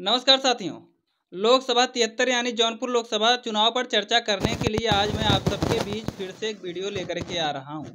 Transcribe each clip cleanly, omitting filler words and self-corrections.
नमस्कार साथियों। लोकसभा 73 यानी जौनपुर लोकसभा चुनाव पर चर्चा करने के लिए आज मैं आप सबके बीच फिर से एक वीडियो लेकर के आ रहा हूं।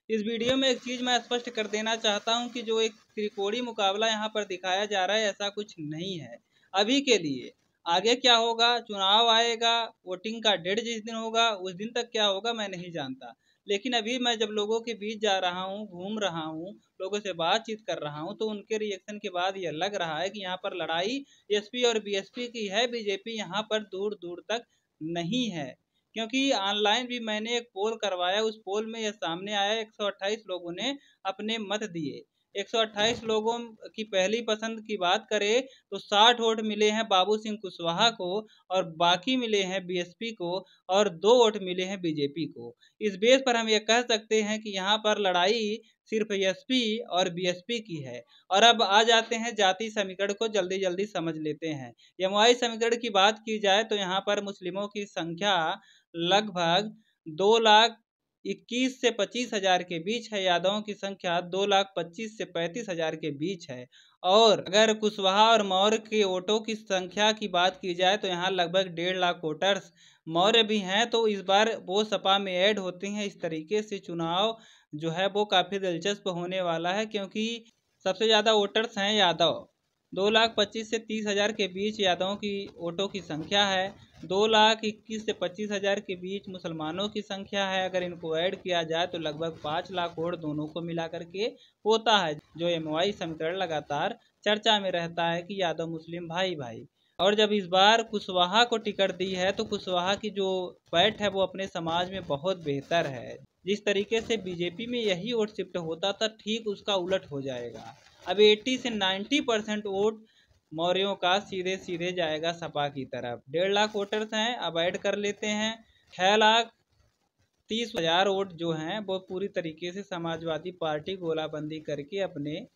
इस वीडियो में एक चीज़ मैं स्पष्ट कर देना चाहता हूं कि जो एक त्रिकोणीय मुकाबला यहां पर दिखाया जा रहा है ऐसा कुछ नहीं है अभी के लिए। आगे क्या होगा, चुनाव आएगा, वोटिंग का डेट जिस दिन होगा उस दिन तक क्या होगा मैं नहीं जानता। लेकिन अभी मैं जब लोगों के बीच जा रहा हूँ, घूम रहा हूँ, लोगों से बातचीत कर रहा हूँ, तो उनके रिएक्शन के बाद यह लग रहा है कि यहाँ पर लड़ाई एसपी और बीएसपी की है। बीजेपी यहाँ पर दूर दूर तक नहीं है, क्योंकि ऑनलाइन भी मैंने एक पोल करवाया। उस पोल में यह सामने आया 128 लोगों ने अपने मत दिए। 128 लोगों की पहली पसंद की बात करें तो 60 वोट मिले हैं बाबू सिंह कुशवाहा को और बाकी मिले हैं बीएसपी को और 2 वोट मिले हैं बीजेपी को। इस बेस पर हम ये कह सकते हैं कि यहाँ पर लड़ाई सिर्फ एसपी और बीएसपी की है। और अब आ जाते हैं जाति समीकरण को जल्दी जल्दी समझ लेते हैं। एमवाई समीकरण की बात की जाए तो यहाँ पर मुस्लिमों की संख्या लगभग 2,21,000 से 25,000 के बीच है। यादवों की संख्या 2,25,000 से 35,000 के बीच है। और अगर कुशवाहा और मौर्य के वोटों की संख्या की बात की जाए तो यहाँ लगभग 1.5 लाख वोटर्स मौर्य भी हैं, तो इस बार वो सपा में ऐड होते हैं। इस तरीके से चुनाव जो है वो काफ़ी दिलचस्प होने वाला है, क्योंकि सबसे ज़्यादा वोटर्स हैं यादव। 2,25,000 से 30,000 के बीच यादवों की वोटों की संख्या है। 2,21,000 से 25,000 के बीच मुसलमानों की संख्या है। अगर इनको ऐड किया जाए तो लगभग 5 लाख वोट दोनों को मिला करके होता है। जो एमवाई समीकरण लगातार चर्चा में रहता है कि यादव मुस्लिम भाई भाई। और जब इस बार कुशवाहा को टिकट दी है तो कुशवाहा की जो पैठ है वो अपने समाज में बहुत बेहतर है। जिस तरीके से बीजेपी में यही वोट शिफ्ट होता था, ठीक उसका उलट हो जाएगा। अब 80 से 90% वोट मौर्यों का सीधे सीधे जाएगा सपा की तरफ। 1.5 लाख वोटर्स हैं, अब ऐड कर लेते हैं 6,30,000 वोट जो हैं वो पूरी तरीके से समाजवादी पार्टी गोलाबंदी करके अपने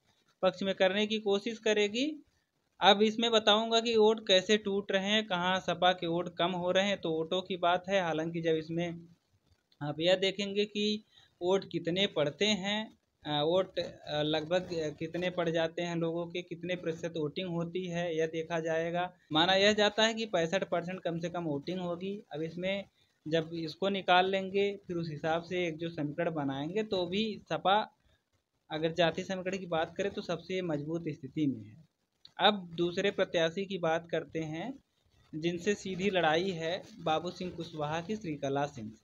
पक्ष में करने की कोशिश करेगी। अब इसमें बताऊंगा कि वोट कैसे टूट रहे हैं, कहाँ सपा के वोट कम हो रहे हैं, तो वोटों की बात है। हालांकि जब इसमें आप यह देखेंगे कि वोट कितने पड़ते हैं, वोट लगभग कितने पड़ जाते हैं, लोगों के कितने प्रतिशत वोटिंग होती है यह देखा जाएगा। माना यह जाता है कि 65% कम से कम वोटिंग होगी। अब इसमें जब इसको निकाल लेंगे फिर उस हिसाब से एक जो समीकरण बनाएंगे तो भी सपा अगर जाति समीकरण की बात करें तो सबसे मजबूत स्थिति में है। अब दूसरे प्रत्याशी की बात करते हैं जिनसे सीधी लड़ाई है बाबू सिंह कुशवाहा की श्रीकला सिंह से।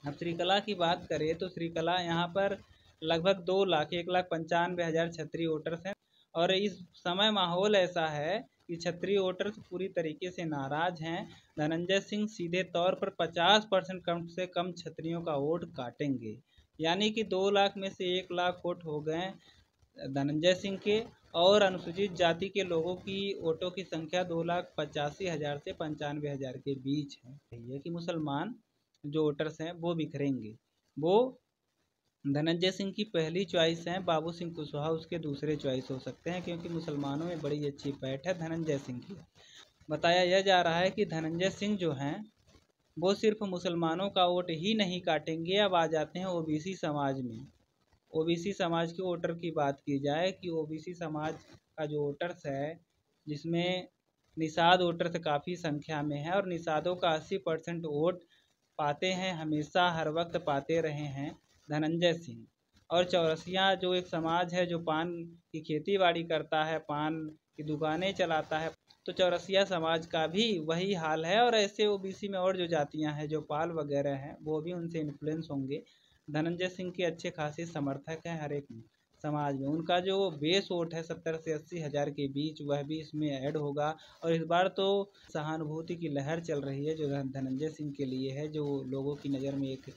अब श्रीकला की बात करें तो श्रीकला यहाँ पर लगभग 2,01,95,000 क्षत्रिय वोटर्स हैं। और इस समय माहौल ऐसा है कि क्षत्रिय वोटर्स पूरी तरीके से नाराज हैं। धनंजय सिंह सीधे तौर पर 50% कम से कम क्षत्रियों का वोट काटेंगे, यानी कि 2 लाख में से 1 लाख वोट हो गए धनंजय सिंह के। और अनुसूचित जाति के लोगों की वोटों की संख्या 2,85,000 से 95,000 के बीच है। ये कि मुसलमान जो वोटर्स हैं वो बिखरेंगे। वो धनंजय सिंह की पहली चॉइस है, बाबू सिंह कुशवाहा उसके दूसरे चॉइस हो सकते हैं, क्योंकि मुसलमानों में बड़ी अच्छी पैठ है धनंजय सिंह की। बताया यह जा रहा है कि धनंजय सिंह जो हैं वो सिर्फ मुसलमानों का वोट ही नहीं काटेंगे। अब आ जाते हैं ओबीसी समाज में। ओबीसी समाज के वोटर की बात की जाए कि ओबीसी समाज का जो वोटर्स है, जिसमें निषाद वोटर्स काफ़ी संख्या में है और निषादों का 80% वोट पाते हैं, हमेशा हर वक्त पाते रहे हैं धनंजय सिंह। और चौरसिया जो एक समाज है जो पान की खेती बाड़ी करता है, पान की दुकानें चलाता है, तो चौरसिया समाज का भी वही हाल है। और ऐसे ओबीसी में और जो जातियां हैं जो पाल वगैरह हैं वो भी उनसे इन्फ्लुएंस होंगे। धनंजय सिंह के अच्छे खासे समर्थक हैं हर एक समाज में। उनका जो बेस वोट है 70 से 80 हज़ार के बीच, वह भी इसमें ऐड होगा। और इस बार तो सहानुभूति की लहर चल रही है जो धनंजय सिंह के लिए है, जो लोगों की नज़र में एक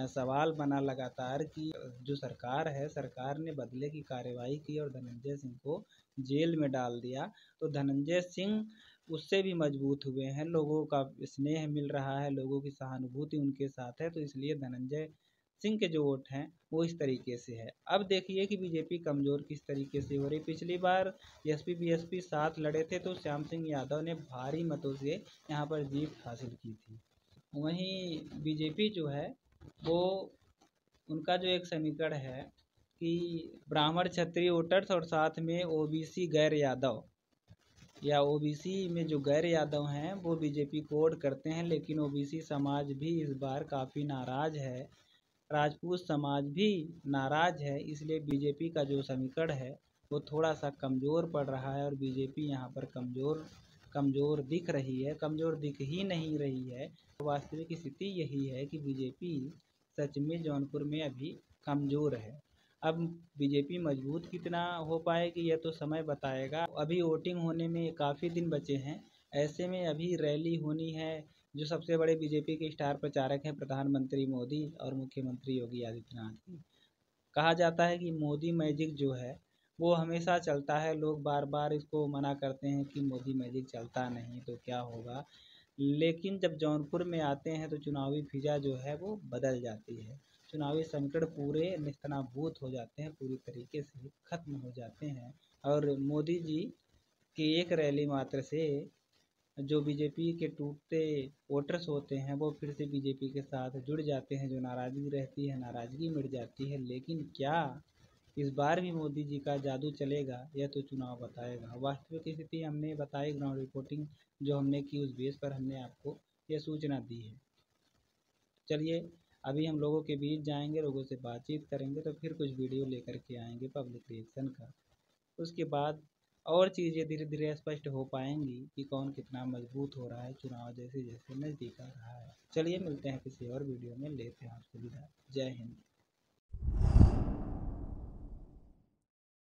सवाल बना लगातार कि जो सरकार है, सरकार ने बदले की कार्रवाई की और धनंजय सिंह को जेल में डाल दिया। तो धनंजय सिंह उससे भी मजबूत हुए हैं, लोगों का स्नेह मिल रहा है, लोगों की सहानुभूति उनके साथ है, तो इसलिए धनंजय सिंह के जो वोट हैं वो इस तरीके से है। अब देखिए कि बीजेपी कमज़ोर किस तरीके से हो रही। पिछली बार एसपी बीएसपी साथ लड़े थे तो श्याम सिंह यादव ने भारी मतों से यहाँ पर जीत हासिल की थी। वहीं बीजेपी जो है वो उनका जो एक समीकरण है कि ब्राह्मण क्षत्रिय वोटर्स और साथ में ओबीसी गैर यादव, या ओबीसी में जो गैर यादव हैं वो बीजेपी को वोट करते हैं, लेकिन ओबीसी समाज भी इस बार काफ़ी नाराज़ है, राजपूत समाज भी नाराज़ है। इसलिए बीजेपी का जो समीकरण है वो थोड़ा सा कमज़ोर पड़ रहा है और बीजेपी यहाँ पर कमज़ोर दिख रही है, कमज़ोर दिख ही नहीं रही है। वास्तविक स्थिति यही है कि बीजेपी सच में जौनपुर में अभी कमज़ोर है। अब बीजेपी मजबूत कितना हो पाएगी यह तो समय बताएगा। अभी वोटिंग होने में काफ़ी दिन बचे हैं, ऐसे में अभी रैली होनी है। जो सबसे बड़े बीजेपी के स्टार प्रचारक हैं प्रधानमंत्री मोदी और मुख्यमंत्री योगी आदित्यनाथ की। कहा जाता है कि मोदी मैजिक जो है वो हमेशा चलता है। लोग बार बार इसको मना करते हैं कि मोदी मैजिक चलता नहीं तो क्या होगा, लेकिन जब जौनपुर में आते हैं तो चुनावी फिजा जो है वो बदल जाती है। चुनावी समीकरण पूरे नेस्तनाबूत हो जाते हैं, पूरी तरीके से खत्म हो जाते हैं। और मोदी जी की एक रैली मात्र से जो बीजेपी के टूटते वोटर्स होते हैं वो फिर से बीजेपी के साथ जुड़ जाते हैं। जो नाराज़गी रहती है नाराज़गी मिट जाती है। लेकिन क्या इस बार भी मोदी जी का जादू चलेगा यह तो चुनाव बताएगा। वास्तविक स्थिति हमने बताई, ग्राउंड रिपोर्टिंग जो हमने की उस बेस पर हमने आपको यह सूचना दी है। चलिए अभी हम लोगों के बीच जाएंगे, लोगों से बातचीत करेंगे, तो फिर कुछ वीडियो लेकर के आएंगे पब्लिक रिएक्शन का। उसके बाद और चीज़ें धीरे धीरे स्पष्ट हो पाएंगी कि कौन कितना मजबूत हो रहा है, चुनाव जैसे जैसे नज़दीक आ रहा है। चलिए मिलते हैं किसी और वीडियो में, लेते हैं आपसे विदा। जय हिंद।